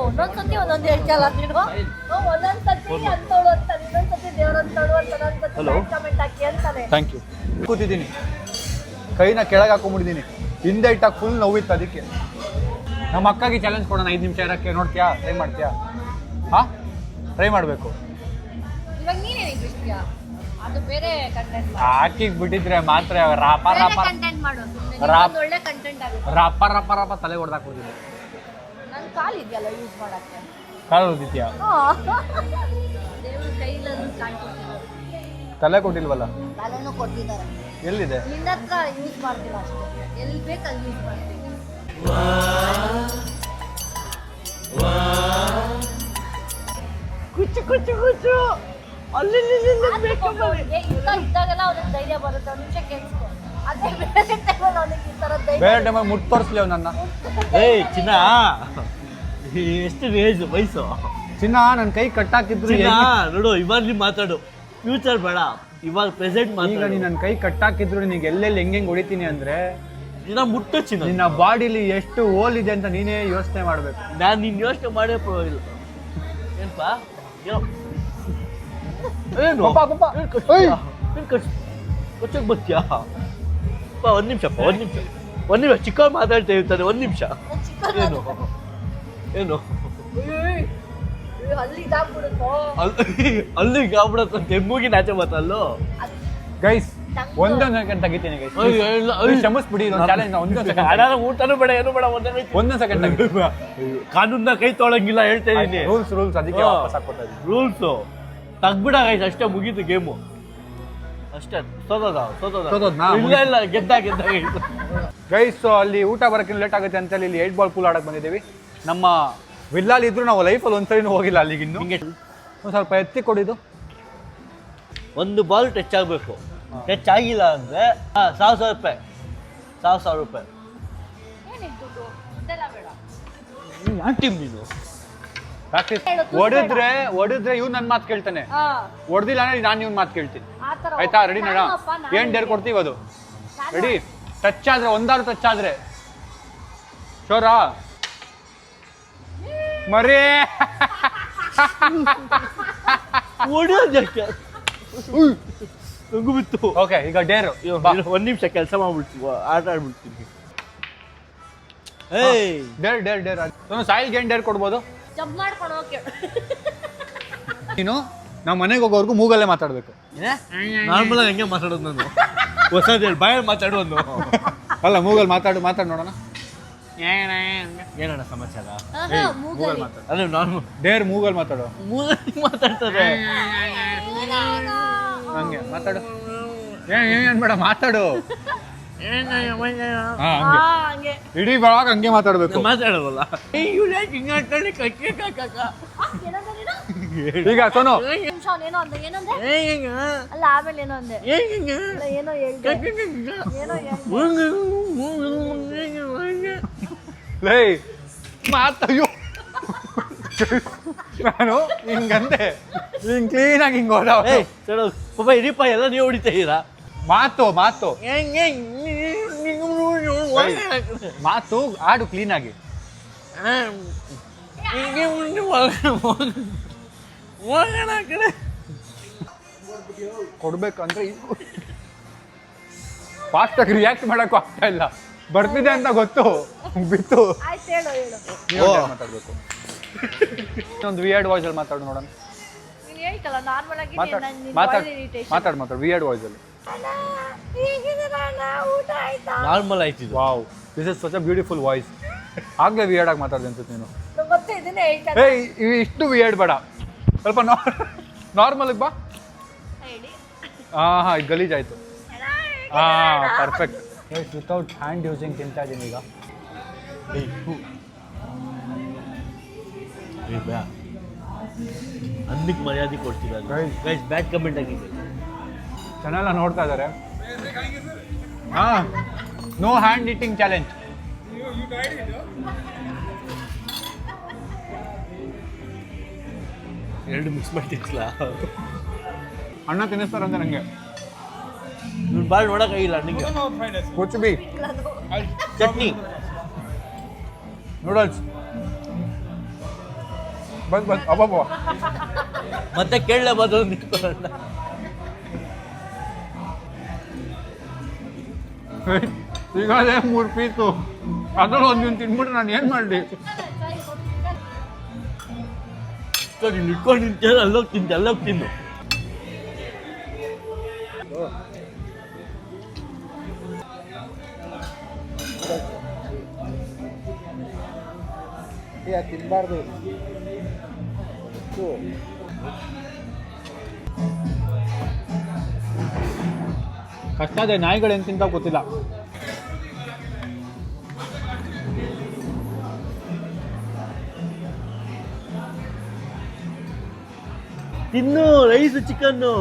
ಒಂದೊಂದ್ಸತಿ ಒಂದೊಂದು ಹೇಳ್ತಲ್ಲ ನೀನು. ಒಂದೊಂದ್ಸತಿ ಅಂತವಳು ಅಂತ, ಇನ್ನೊಂದ್ಸತಿ ದೇವ್ರಂತವಳು ಅಂತ, ನನ್ಸತಿ ಕಮೆಂಟ್ ಹಾಕಿ ಅಂತಾನೆ. Thank you. ಕೂತಿದ್ದೀನಿ, ಕೈನ ಕೆಳಗೆ ಹಾಕೊಂಡ್ಬಿಟ್ಟಿದ್ದೀನಿ. ಹಿಂದೆ ಇಟ್ಟಾಗ ಫುಲ್ ನೋವಿತ್ತು. ಅದಕ್ಕೆ ನಮ್ಮ ಅಕ್ಕಗೆ ಚಾಲೆಂಜ್ ಕೊಡೋಣ. 5 ನಿಮಿಷ ಇರೋಕ್ಕೆ ನೋಡ್ತೀಯಾ? ಟ್ರೈ ಮಾಡ್ತೀಯಾ? ಟ್ರೈ ಮಾಡಬೇಕು. ಇವಾಗ ನೀನೇನು ಇಷ್ಟ? ಅದು ಬೇರೆ ಕಂಟೆಂಟ್ ಹಾಕಿಗೆ ಬಿಟ್ಟಿದ್ರೆ ಮಾತ್ರ ರಾಪ ಕಂಟೆಂಟ್ ಮಾಡು. ಒಳ್ಳೆ ಕಂಟೆಂಟ್ ಆಗುತ್ತೆ. ರಪ್ಪ ತಲೆ ಹೊಡೆದಾಕ್ಬಿಡ್ತೀನಿ. ನನ್ನ ಕಾಲ್ ಇದೆಯಲ್ಲ ಯೂಸ್ ಮಾಡಕ್ಕೆ. ಕಾಲು ಹೊಡಿತೀಯಾ? ದೇವ್ರ ಕೈಲನ್ನು ಕಾಣ್ಕೊಟ್ಟಿದ್ದಾರೆ. ತಲೆ ಕೊಟ್ಟಿಲ್ವಲ್ಲ? ತಲೆನೂ ಕೊಟ್ಟಿದ್ದಾರೆ. ಎಲ್ಲಿದೆ? ನಿನ್ನ ಹತ್ರ ಯೂಸ್ ಮಾಡ್ತಿಲ್ಲ ಅಷ್ಟೇ. ಎಲ್ಲಿ ಬೇಕು ಅಲ್ಲಿ ಯೂಸ್ ಮಾಡ್ತೀನಿ. ಕುಚ್ಚು ಅಲ್ಲಿ ಇದ್ದಾಗೆಲ್ಲ ಅವ್ನಿಗೆ ಧೈರ್ಯ ಬರುತ್ತೆ. ಒಂದು ನಿಮಿಷ ಕೇಳಿಸ್ಕೊ. ಅದೇ ಬೇರೆ ಟೈಮಲ್ಲಿ ಅವನಿಗೆ ಈ ಥರ ಧೈರ್ಯ. ಬೇರೆ ಟೈಮಲ್ಲಿ ಮುಟ್ಟು ತೋರಿಸ್ಲಿ ಅವ್ನು ನನ್ನ. ಚಿನ್ನ ಎಷ್ಟು ಏಜ್ ವಯಸ್ಸು? ಚಿನ್ನ ನನ್ನ ಕೈ ಕಟ್ಟಾಕಿದ್ರು ನೋಡು, ಇವಾಗ ನೀ ಮಾತಾಡು. ಫ್ಯೂಚರ್ ಬೇಡ, ಇವಾಗ ಪ್ರೆಸೆಂಟ್ ಈಗ ನೀನು ನನ್ನ ಕೈ ಕಟ್ಟಾಕಿದ್ರು ನಿನಗೆ ಎಲ್ಲೆಲ್ಲಿ ಹೆಂಗೆ ಹೊಡಿತೀನಿ ಅಂದ್ರೆ ದಿನ ಮುಟ್ಟು ಚಿನ್ನ. ನಿನ್ನ ಬಾಡಿಲಿ ಎಷ್ಟು ಹೋಲ್ ಇದೆ ಅಂತ ನೀನೇ ಯೋಚನೆ ಮಾಡ್ಬೇಕು. ನಾನು ನಿನ್ ಯೋಚನೆ ಮಾಡೇ ಪರವಾಗಿಲ್ಲ. ಏನಪ್ಪಾ ಏನು ಕೊಚ್ಚಕ್ ಬರ್ತೀಯಾ? ಒಂದ್ ನಿಮಿಷ ಚಿಕ್ಕ ಮಾತಾಡ್ತಾ ಇರ್ತಾನೆ. 1 ನಿಮಿಷ. ಏನು ಅಲ್ಲಿ ಇದಾಗ್ಬಿಡುತ್ತೋ, ಅಲ್ಲಿಗೆ ಆಗ್ಬಿಡತ್ತ. ತೆಮ್ಮೂಗಿ ನಾಚೆ ಮಾತಲ್ಲೋ. ಗೈಸ್ ಒಂದೊಂದು ಸೆಕೆಂಡ್ ತೆಗಿತೀನಿ ಗೈಸ್. ಕ್ಷಮಿಸ್ಬಿಡಿ, ಚಾಲೆಂಜ್. ಒಂದೊಂದು ಸೆಕೆಂಡ್. ಊಟನೂ ಬೇಡ, ಏನು ಬೇಡ. ಒಂದೊಂದು ಸೆಕೆಂಡ್ ತೆಗಿ. ಕಾನೂನ್ನ ಕೈ ತೊಳಂಗಿಲ್ಲ ಹೇಳ್ತಾ ಇದೀನಿ. ರೂಲ್ಸ್ ಅದಕ್ಕೆ ವಾಪಸ್ ಹಾಕ್ಕೊತಾ ಇದ್ದೀನಿ. ರೂಲ್ಸು ತಗ್ಬಿಡ ಗೈಸ್, ಅಷ್ಟೇ ಮುಗೀತು ಗೇಮು. ಅಷ್ಟೇ ಸೋದೋದಾ ಸೋತೋದ್ನಾ? ಇಲ್ಲ ಗೆದ್ದ ಗೈಸ್ ಅಲ್ಲಿ ಊಟ ಬರೋಕ್ಕೆ ಲೇಟ್ ಆಗುತ್ತೆ ಅಂತೇಳಿ ಇಲ್ಲಿ 8 ಬಾಲ್ ಪೂಲ್ ಆಡಕ್ಕೆ ಬಂದಿದ್ದೀವಿ. ನಮ್ಮ ವಿಲ್ಲಾಲ್ ಇದ್ರು ನಾವು ಲೈಫಲ್ಲಿ ಒಂದ್ಸರಿನೂ ಹೋಗಿಲ್ಲ ಅಲ್ಲಿಗೆ ಇನ್ನು. ಹಿಂಗೆ ಒಂದು ಸ್ವಲ್ಪ ಎತ್ತಿ ಕೊಡಿದು. ಒಂದು ಬಾಲ್ ಟಚ್ ಆಗಬೇಕು. ಟಚ್ ಆಗಿಲ್ಲ ಅಂದರೆ 1,000 ರೂಪಾಯಿ 1,000 ರೂಪಾಯಿ. ಏನಿತ್ತು ಅದೆಲ್ಲ ಬೇಡ. ಯಾವ ಟೀಮ್ ನೀನು? ಪ್ರಾಕ್ಟೀಸ್ ಹೇಳು, ಹೊಡಿದ್ರೆ ಇವ್ನು ನನ್ನ ಮಾತು ಕೇಳ್ತಾನೆ, ಹಾ ಹೊಡೆದಿಲ್ಲ ಅಂದ್ರೆ ನಾನು ಇವ್ನ ಮಾತು ಕೇಳ್ತೀನಿ. ಆ ಥರ ಆಯ್ತಾ? ರೆಡಿ ನೋಡ? ನಾನಪ್ಪ, ನಾನು ಏನ್ ಡೇರ್ ಕೊಡ್ತೀವಿ ಅದು ನಾನು- ರೆಡಿ? ಟಚ್ ಆದ್ರೆ ಒಂದಾರು ಟಚ್ ಆದ್ರೆ ಶೋರಾ ಮರೇ ಹೊಡಿಯೋದಕ್ಕೆ ನಂಗೂ ಬಿತ್ತು. ಓಕೆ ಈಗ ಡೇರು. ಒಂದು ನಿಮಿಷ ಕೆಲಸ ಮಾಡ್ಬಿಡ್ತೀವಿ, ಆಟ ಆಡ್ಬಿಡ್ತೀನಿ. ಏಯ್ ಡೇರ್ ಸಾಯಿಲ್ಗೆ ಏನ್ ಡೇರ್ ಕೊಡ್ಬೋದು? ಜಂಪ್ ಮಾಡ್ಕೊಂಡು ಹೋಗಿ ನೀನು ನಾವು ಮನೆಗೆ ಹೋಗೋವರೆಗೂ ಮೂಗಲ್ಲೇ ಮಾತಾಡ್ಬೇಕು. ನಾರ್ಮಲ್ ಆಗಿ ಹಂಗೆ ಮಾತಾಡೋದು ನಾನು. ಹೊಸದು ಹೇಳಿ ಬಾಯಲ್ಲಿ ಮಾತಾಡೋದು. ಅಲ್ಲ ಮೂಗಲ್ಲಿ ಮಾತಾಡು ನೋಡೋಣ. ಏನಣ್ಣ ಸಮಾಚಾರ? ಮೂಗಲ್ಲಿ ಅದೇ ನಾರ್ಮಲ್ ಡೇರ್ ಮೂಗಲ್ಲಿ ಮಾತಾಡು. ಮಾತಾಡ್ತಾರೆ. ಹಂಗೆ ಮಾತಾಡು. ಏನ್ ಬೇಡ ಮಾತಾಡು. ಹಾ, ಹಂಗೆ. ಹಂಗೆ ಇಡೀ ಬೆಳಗ ಹಂಗೆ ಮಾತಾಡ್ಬೇಕು. ಮಾತಾಡೋಲ್ಲ. ಏನಂದ್ರೆ ನೀನು? ಈಗ ಸೋನು ನಿಮಿಷ ಅವನೇನೋ ಅಂದೆ. ಏನಂದೆ? ಅಲ್ಲ ಆಮೇಲೆ ಏನೋ ಅಂದೆ. ಅಲ್ಲ, ಏನೋ ಹೇಳ್ದೆ. ಏನೋ ಹೇಳ್ದೆ. ಲೈ ಮಾತಾಯೋ ನಾನು ಹಿಂಗಂದೆ ಹಿಂಗ್ ಕ್ಲೀನ್ ಆಗಿ ಹಿಂಗ್ ಹೋದ. ಏಯ್ ಚಲೋ ಪಾಪ ಇರಿಪ್ಪ ಎಲ್ಲ ನೀವು ಹೊಡಿತಾ ಇದ್ದೀರಾ. ಮಾತು ಆಡು ಕ್ಲೀನ್ ಆಗಿ. ಕೊಡ್ಬೇಕಂದ್ರೆ ಫಾಸ್ಟ್ ಆಗಿ ರಿಯಾಕ್ಟ್ ಮಾಡಕ್ಕೂ ಆಗ್ತಾ ಇಲ್ಲ. ಬರ್ತಿದೆ ಅಂತ ಗೊತ್ತು, ಬಿತ್ತು. ಆಯ್ತು, ಹೇಳು ಹೇಳು. ಮಾತಾಡ್ಬೇಕು. ಒಂದು ವಿಯರ್ಡ್ ವಾಯ್ಸ್ ಅಲ್ಲಿ ಮಾತಾಡು ನೋಡೋಣ. ನೀನು ಹೇಳ್ತಲ್ಲ ನಾರ್ಮಲ್ ಆಗಿ ಮಾತಾಡು ವಿಯರ್ಡ್ ವಾಯ್ಸ್ ಅಲ್ಲಿ. ಊಟ ಆಯ್ತಾ? ನಾರ್ಮಲ್ ಆಯ್ತು ಇದು. Wow, this is such a beautiful voice. ಆಗ್ಲೇ ವಿಯರ್ಡ್ ಆಗಿ ಮಾತಾಡ್ದೆ ಅನ್ಸುತ್ತೆ ನೀನು. ನಂಗೆ ಗೊತ್ತೇ ಇದನ್ನೇ ಹೇಳ್ತಾ ಇಷ್ಟು ವಿಯರ್ಡ್ ಬೇಡ, ಸ್ವಲ್ಪ ನಾರ್ಮಲ್ ಬಾ. ಹೇಳಿ. ಹಾ ಇದು ಗಲೀಜಾಯ್ತು. ಪರ್ಫೆಕ್ಟ್. ವಿತೌಟ್ ಹ್ಯಾಂಡ್ ಯೂಸಿಂಗ್ ತಿಂತಾ ಇದ್ದೀನಿ ಈಗ. ಅನ್ನಕ್ಕೆ ಮರ್ಯಾದೆ ಕೊಡ್ತೀರ ಗೈಸ್. ಬ್ಯಾಡ್ ಕಮೆಂಟ್ ಆಗಿದೆ. ಚೆನ್ನಾಗೆಲ್ಲ ನೋಡ್ತಾ ಇದ್ದಾರೆ. ಹಾ, ನೋ ಹ್ಯಾಂಡ್ ಈಟಿಂಗ್ ಚಾಲೆಂಜ್. ಎರಡು ಮಿಕ್ಸ್ ಮಾಡ್ತಿರ್ಲ. ಅಣ್ಣ ತಿನ್ನಿಸ್ತಾರಂತೆ ನನಗೆ. ನೀನು ಬಾಳ್ ನೋಡೋಕ್ಕಾಗಿಲ್ಲ ಅಣ್ಣಗೆ. ಕುಚ್ ಬಿ ಚಟ್ನಿ ನೂಡಲ್ಸ್ ಬಂದ್ ಅಬ್ಬಬ್ಬ. ಮತ್ತೆ ಕೇಳಲೇಬೋದು ನಿಂತ್ಕೊಳ್ಳೋಣ. ಈಗಾಗಲೇ 3 ಪೀಸು, ಅದ್ರಲ್ಲಿ ಒಂದು ತಿನ್ಬಿಟ್ರೆ ನಾನು ಏನು ಮಾಡಲಿ? ನೀನು ಇಟ್ಕೊಂಡು ನಿಂತ ಅಲ್ಲೋಗಿ ತಿನ್ನು. ತಿನ್ಬಾರ್ದು. ಕಷ್ಟ ಇದೆ. ನಾಯಿಗಳು ಏನು ತಿಂತಾವ್ ಗೊತ್ತಿಲ್ಲ. ತಿನ್ನು ರೈಸ್ ಚಿಕನ್ನು.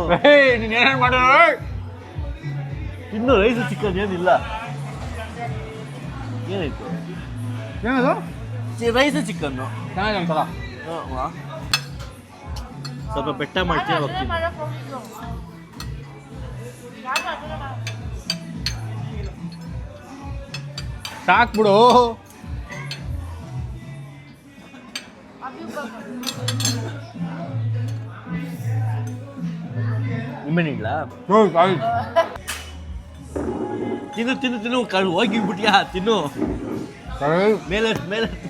ನೀನು ಏನೇನು ಮಾಡೋಣ? ತಿನ್ನು ರೈಸ್ ಚಿಕನ್. ಏನಿಲ್ಲ, ಏನಾಯ್ತು? ಏನದು? ರೈಸ್ ಚಿಕನ್ನು ಚೆನ್ನಾಗಿದೆ ಒಂಥರ. ಸ್ವಲ್ಪ ಬೆಟ್ಟ ಮಾಡ್ತೀನಿ, ಹೋಗ್ತೀನಿ. ಸಾಕು ಬಿಡು. ನಿಮ್ಮನೆ ಇಲ್ಲ. ತಿನ್ನು ತಿನ್ನು ತಿನ್ನು. ಹೋಗಿ ಬಿಟ್ಯಾ? ತಿನ್ನು. ಮೇಲೆ ಮೇಲೆ ಆಯ್ತು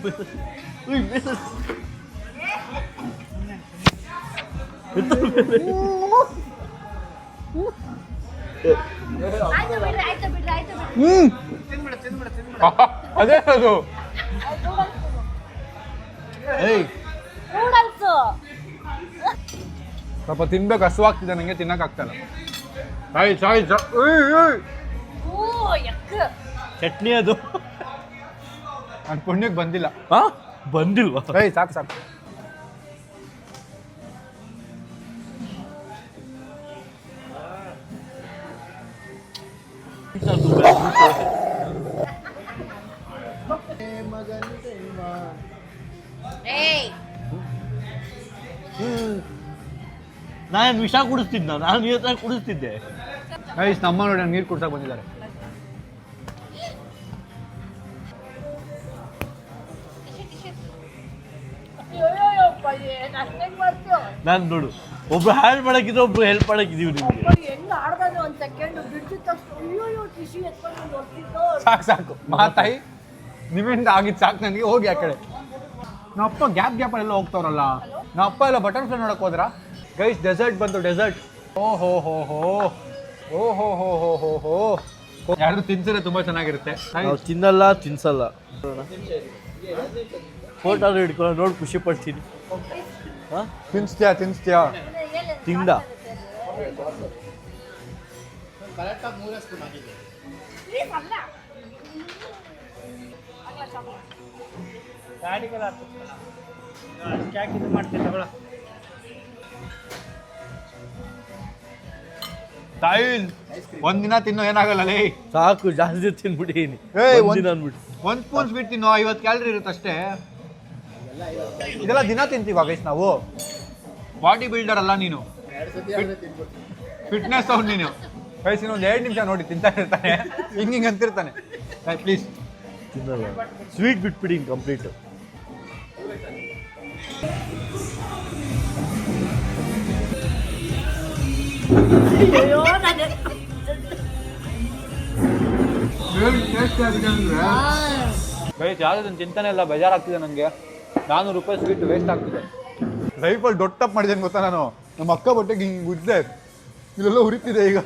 ಬಿಡ್ರಿ, ಆಯ್ತು ಬಿಡ್ರಿ, ಆಯ್ತು ಬಿಡ್ರಿ. ಅದೇ ಅದು. ನೂಡಲ್ಸ್ ಸ್ವಲ್ಪ ತಿನ್ಬೇಕು, ಹಸುವಾಗ್ತಿದೆ ನನಗೆ, ತಿನ್ನಕ್ಕಾಗ್ತಲ್ಲ. ಸಾಯಿ ಓ ಯಕ್ಕ ಚಟ್ನಿ ಅದು ನನ್ನ ಪುಣ್ಯಕ್ಕೆ ಬಂದಿಲ್ಲ. ಹಾ ಬಂದಿಲ್ವಾ? ಸಾಕು ಸಾಕು. ಏಯ್ ನಾನು ವಿಷ ಕುಡಿಸ್ತಿದ್ದ, ನಾನು ನೀರು ಕುಡಿಸ್ತಿದ್ದೆ. ಗೈಸ್ ನಮ್ಮ ನೋಡಿ ನೀರು ಕುಡ್ಸಕ್ಕೆ ಬಂದಿದ್ದಾರೆ. ಅಯ್ಯೋ ಪಯ್ಯೆ ನಾನು ಹೆಂಗ್ ಮಾಡ್ತೀಯೋ ನಾನು ನೋಡು, ಒಬ್ರು ಹ್ಯಾಂಡ್ ಮಾಡಕ್ಕಿದ್ರೆ ಒಬ್ರು ಹೆಲ್ಪ್ ಮಾಡಕ್ಕಿದೀವಿ ನಿಮ್ಗೆ. ಹೆಂಗ್ ಆಡ್ದಾನೆ ಒಂದ್ ಸೆಕೆಂಡ್ ಬಿಡ್ತಿದ್ದ ತಕ್ಷಣ ಅಯ್ಯೋ ಟಿಶ್ಯೂ ಎತ್ಕೊಂಡು ನೋಡ್ತಿದ್ದೋ. ಸಾಕು ಮಾತಾಯಿ, ನಿಮ್ಮಿಂದ ಆಗಿದ್ದು ಸಾಕು ನನಗೆ. ಹೋಗಿ ಆ ಕಡೆ. ನಮ್ಮಪ್ಪ ಗ್ಯಾಪ್ ಎಲ್ಲ ಹೋಗ್ತಾವ್ರಲ್ಲ. ನಮ್ಮಪ್ಪ ಎಲ್ಲ ಬಟರ್ಫ್ಲೈ ನೋಡಕ್ ಹೋದ್ರ. ಗೈಸ್ ಡೆಸರ್ಟ್ ಬಂತು, ಡೆಸರ್ಟ್. ಓಹೋ ಹೋ ಹೋ ಓಹೋ ಹೋ ಹೋ ಹೋ ಹೋ. ಯಾರು ತಿನ್ಸಿದ್ರೆ ತುಂಬಾ ಚೆನ್ನಾಗಿರುತ್ತೆ. ನಾವು ತಿನ್ನಲ್ಲ, ತಿನ್ಸಲ್ಲ. ಫೋಟೋ ಹಿಡ್ಕೊಂಡು ನೋಡಿ ಖುಷಿ ಪಡ್ತೀನಿ. ಹಾಂ ತಿನ್ಸ್ತೀಯಾ ತಿಂದ ಸಾಯಿಲ್ ಒಂದಿನ ತಿನ್ನೋ ಏನಾಗಲ್ಲ ಲೇ. ಸಾಕು, ಜಾಸ್ತಿ ತಿನ್ಬಿಟ್ಟಿನಿ. ಒಂದಿನ ಅನ್ಬಿಟ್ಟು ಒಂದ್ ಸ್ಪೂನ್ ಸ್ವೀಟ್ ತಿನ್ನೋ 50 ಕ್ಯಾಲರಿ ಇರುತ್ತೆ ಅಷ್ಟೇ. ಇದೆಲ್ಲ ದಿನ ತಿಂತೀವ ಗೈಸ್ ನಾವು. ಬಾಡಿ ಬಿಲ್ಡರ್ ಅಲ್ಲ ನೀನು, ಫಿಟ್ನೆಸ್ ಅವ್ನು ನೀನು. ಗೈಸ್ ಇನ್ನೊಂದು 2 ನಿಮಿಷ ನೋಡಿ ತಿಂತಾ ಇರ್ತಾನೆ, ಹಿಂಗೆ ಅಂತಿರ್ತಾನೆ. ಪ್ಲೀಸ್ ತಿನ್ನಲ್ಲ, ಸ್ವೀಟ್ ಬಿಟ್ಬಿಡಿ ಕಂಪ್ಲೀಟ್. ಅಯ್ಯೋ ನಾನು ಗೈಸ್ ಯಾವ್ದು ಚಿಂತನೆ ಇಲ್ಲ, ಬೇಜಾರಾಗ್ತಿದೆ ನನಗೆ. 400 ರೂಪಾಯಿ ಸ್ವೀಟ್ ವೇಸ್ಟ್ ಆಗ್ತಿದೆ. ಲೈಫಲ್ಲಿ ದೊಡ್ಡ ತಪ್ಪು ಮಾಡಿದ್ದೇನೆ ಗೊತ್ತಾ ನಾನು. ನಮ್ಮ ಅಕ್ಕ ಬಟ್ಟೆಗೆ ಹಿಂಗೆ ಗುಜ್ಜೆ ಇಲ್ಲೆಲ್ಲ ಉರಿತಿದೆ ಈಗ.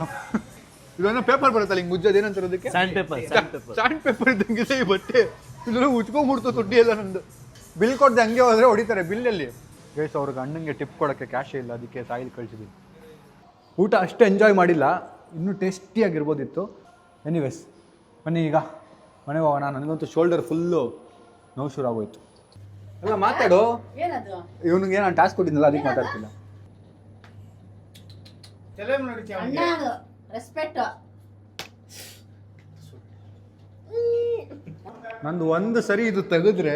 ಇದನ್ನ ಪೇಪರ್ ಬರುತ್ತಲ್ಲ ಹಿಂಗೆ ಗುಜ್ಜೋದು, ಏನಂತಾರೆ ಅದಕ್ಕೆ? ಸ್ಯಾಂಡ್ ಪೇಪರ್ ಇದ್ದಂಗೆ ಈ ಬಟ್ಟೆ ಇದೆಲ್ಲ ಉಚ್ಕೊಂಡ್ಬಿಡ್ತು ತುಟ್ಟಿ ಎಲ್ಲ ನಂದು. ಬಿಲ್ ಕೊಡ್ದೆ ಹಂಗೆ ಹೋದ್ರೆ ಹೊಡಿತಾರೆ ಬಿಲ್ಲಲ್ಲಿ. ಗೈಸ್ ಅವ್ರಿಗೆ ಅಣ್ಣಂಗೆ ಟಿಪ್ ಕೊಡೋಕ್ಕೆ ಕ್ಯಾಶೇ ಇಲ್ಲ, ಅದಕ್ಕೆ ಸಾಯಿಲ್ ಕಳಿಸಿದ್ದೀನಿ. ಊಟ ಅಷ್ಟು ಎಂಜಾಯ್ ಮಾಡಿಲ್ಲ, ಇನ್ನೂ ಟೇಸ್ಟಿಯಾಗಿರ್ಬೋದಿತ್ತು. ಎನಿವೇಸ್ ಬನ್ನಿ ಈಗ ಮನೆಗೆ ಹೋಗೋಣ. ನನಗಂತೂ ಶೋಲ್ಡರ್ ಫುಲ್ಲು ನೋವು ಶುರು ಆಗೋಯ್ತು. ಎಲ್ಲ ಮಾತಾಡು. ಏನದು ಇವನಿಗೆ ನಾನು ಟಾಸ್ಕ್ ಕೊಟ್ಟಿದ್ನಲ್ಲ ಅದಕ್ಕೆ ಮಾತಾಡ್ತಿಲ್ಲ. ಅಣ್ಣ ರೆಸ್ಪೆಕ್ಟ್. ನಂದು ಒಂದು ಸರಿ ಇದು ತೆಗೆದ್ರೆ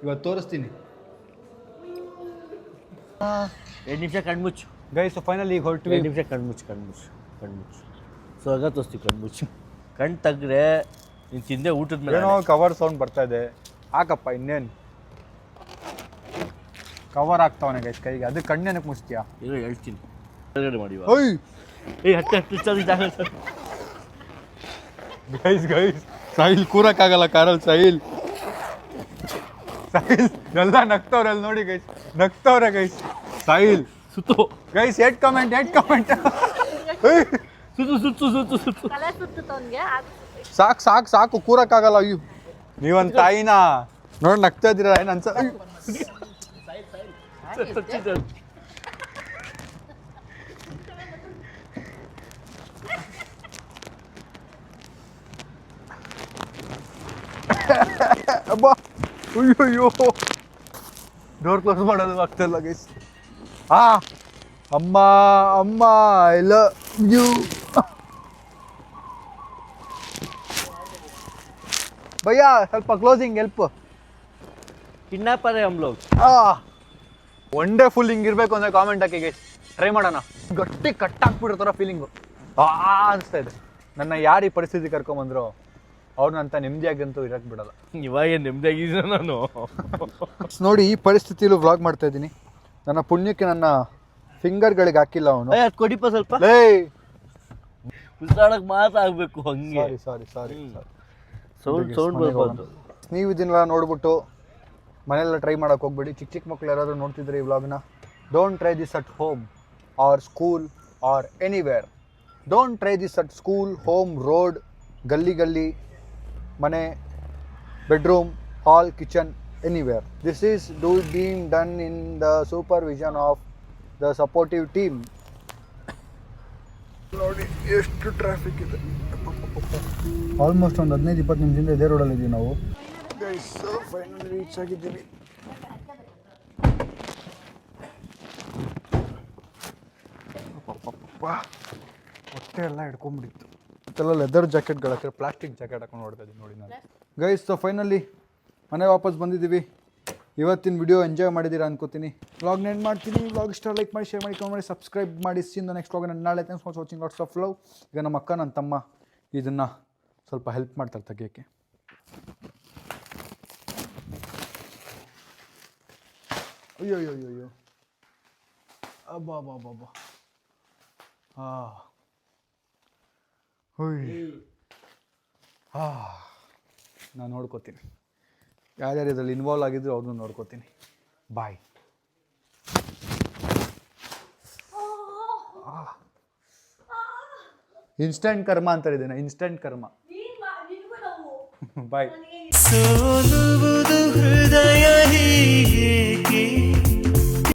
ಇವತ್ತು ತೋರಿಸ್ತೀನಿ. 2 ನಿಮಿಷ ಕಣ್ಮುಚ್ಚು. ಗೈಸ್ ಫೈನಲ್ ಈಗ ಹೊರಟ್ವಿ. 2 ನಿಮಿಷ ಕಣ್ಮುಚ್ಚು. ಸ್ವರ್ಗ ತೋರಿಸ್ತೀವಿ ಕಣ್ಮುಚ್ಚು. ಕಣ್ ತೆಗ್ರೆ ನೀನು ತಿಂದೆ ಊಟದ ಮೇಲೆ. ಏನೋ ಕವರ್ ಸೌಂಡ್ ಬರ್ತಾ ಇದೆ. ಹಾಕಪ್ಪ, ಇನ್ನೇನು ಕವರ್ ಆಗ್ತಾವನೆ ಗೈಸ್ ಕೈಗೆ. ಅದು ಕಣ್ಣೇನಕ್ಕೆ ಮುಚ್ತೀಯಾ? ಈಗ ಹೇಳ್ತೀನಿ ಮಾಡಿವ. ಓಯ್ ಗೈಸ್ ಸಾಹಿಲ್ ಕೂರಕ್ಕಾಗಲ್ಲ ಕಾರಲ್ಲಿ. ಸಾಹಿಲ್ ಎಲ್ಲ ನಗ್ತವ್ರೆ ಅಲ್ಲಿ ನೋಡಿ ಗೈಸ್, ನಗ್ತವ್ರೆ ಗೈಸ್. ಸಾಹಿಲ್ ಸುತ್ತು ಗೈಸ್ 8 ಕಮೆಂಟ್ ಸುತ್ತು ತಲೆ ಸುತ್ತಿತ್ತು ಅವನಿಗೆ. ಸಾಕು ಕೂರಕ್ಕಾಗಲ್ಲ. ಅಯ್ಯೋ ನೀವೊಂದು ತಾಯಿನ ನೋಡಿ ನಗ್ತಾ ಇದ್ದೀರಾ ಏನು ಅನ್ಸ. ಅಬ್ಬಾ ಅಯ್ಯೋ ಡೋರ್ ಕ್ಲೋಸ್ ಮಾಡೋದು ಆಗ್ತಿಲ್ಲ ಗೈಸ್. ಅಮ್ಮ ಐ ಲವ್ ಯು. ಭಯ್ಯ ಸ್ವಲ್ಪ ಕ್ಲೋಸಿಂಗ್ ಹೆಲ್ಪ್. ಕಿಡ್ನಾಪರ್ ಹೈ ಹಮ್ ಲೋಗ್. ಒನ್ ಡೇ ಫುಲ್ ಹಿಂಗಿರ್ಬೇಕು ಅಂದರೆ ಕಾಮೆಂಟ್ ಹಾಕಿ ಗೈಸ್, ಟ್ರೈ ಮಾಡೋಣ. ಗಟ್ಟಿ ಕಟ್ಟಾಕ್ಬಿಡ್ತಾರ ಫೀಲಿಂಗು ಅನಿಸ್ತಾ ಇದೆ. ನನ್ನ ಯಾರು ಈ ಪರಿಸ್ಥಿತಿ ಕರ್ಕೊಂಬಂದ್ರು ಅವ್ರನ್ನಂತ ನೆಮ್ಮದಿಯಾಗಂತೂ ಇರಕ್ಕೆ ಬಿಡಲ್ಲ. ಇವಾಗ ನೆಮ್ಮದಿಯಾಗಿದ್ದೆ ನಾನು. ನೋಡಿ ಈ ಪರಿಸ್ಥಿತಿಲೂ ವ್ಲಾಗ್ ಮಾಡ್ತಾ ಇದ್ದೀನಿ. ನನ್ನ ಪುಣ್ಯಕ್ಕೆ ನನ್ನ ಫಿಂಗರ್ಗಳಿಗೆ ಹಾಕಿಲ್ಲ ಅವನು. ಅದು ಕೊಡಿಪ ಸ್ವಲ್ಪ. ಲೇ ಉಸಿರಾಡಕ್ಕೆ ಮಾತ್ರ ಆಗಬೇಕು ಹಂಗೆ. ಸಾರಿ ಸೌಂಡ್ ಬರ್ಬಾರ್ದು. ನೀವು ಇದನ್ನೆಲ್ಲ ನೋಡ್ಬಿಟ್ಟು ಮನೆಯೆಲ್ಲ ಟ್ರೈ ಮಾಡೋಕೆ ಹೋಗ್ಬೇಡಿ. ಚಿಕ್ಕ ಮಕ್ಕಳು ಯಾರಾದರೂ ನೋಡ್ತಿದ್ರೆ ಈ ವ್ಲಾಗ್ನ, don't try this at home or school or anywhere. Don't try this at school, home, road, ಗಲ್ಲಿ, ಮನೆ, bedroom, hall, kitchen, anywhere. This is being done in the supervision of the supportive team. ನೋಡಿ ಎಷ್ಟು traffic ಇದೆ. Almost ಒಂದು 15-20 ನಿಮಿಷದಿಂದ ಇದೇ ರೋಡಲ್ಲಿ ಇದ್ದೀವಿ ನಾವು. ಗೈಸ್ ಫೈನಲಿ ರೀಚ್ ಆಗಿದ್ದೀವಿ. ಹೊಟ್ಟೆ ಎಲ್ಲ ಹಿಡ್ಕೊಂಡ್ಬಿಟ್ಟಿತ್ತು. ಇದೆಲ್ಲ ಲೆದರ್ ಜಾಕೆಟ್ಗಳು ಹಾಕಿದ್ರೆ ಪ್ಲಾಸ್ಟಿಕ್ ಜಾಕೆಟ್ ಹಾಕೊಂಡು ನೋಡ್ತಾ ಇದ್ದೀನಿ ನೋಡಿ ನಾನು. ಗೈಸ್ ಫೈನಲಿ ಮನೆ ವಾಪಸ್ ಬಂದಿದ್ದೀವಿ. ಇವತ್ತಿನ ವಿಡಿಯೋ ಎಂಜಾಯ್ ಮಾಡಿದ್ದೀರಾ ಅನ್ಕೋತೀನಿ. ವ್ಲಾಗ್ನ ಎಂಡ್ ಮಾಡ್ತೀನಿ. ವ್ಲಾಗ್ ಇಷ್ಟ ಲೈಕ್ ಮಾಡಿ, ಶೇರ್ ಮಾಡಿ, ಕಮೆಂಟ್ ಮಾಡಿ, ಸಬ್ಸ್ಕ್ರೈಬ್ ಮಾಡಿ. ಸಿಂದ ನೆಕ್ಸ್ಟ್ ವ್ಲಾಗ್ ನಾಳೆ. Thanks for watching. Lots of love. ಈಗ ನಮ್ಮ ಅಕ್ಕ ನನ್ನ ತಮ್ಮ ಇದನ್ನು ಸ್ವಲ್ಪ ಹೆಲ್ಪ್ ಮಾಡ್ತಾರೆ ತೆಗಿಯೋಕ್ಕೆ. ಅಯ್ಯೋ ಅಯ್ಯೋ ಅಯ್ಯೋ ಅಯ್ಯೋ ಅಬ್ಬಾ ಅಬ್ಬಾ ಅಬ್ಬಾ ಅಬ್ಬಾ. ನಾನು ನೋಡ್ಕೋತೀನಿ. ಯಾರ್ಯಾರು ಇದರಲ್ಲಿ ಇನ್ವಾಲ್ವ್ ಆಗಿದ್ರು ಅವ್ರನ್ನೂ ನೋಡ್ಕೋತೀನಿ. ಬಾಯ್. ಇನ್ಸ್ಟಂಟ್ ಕರ್ಮ ಅಂತಾರೆ ಇದನ್ನ, ಇನ್ಸ್ಟಂಟ್ ಕರ್ಮ. ಬಾಯ್.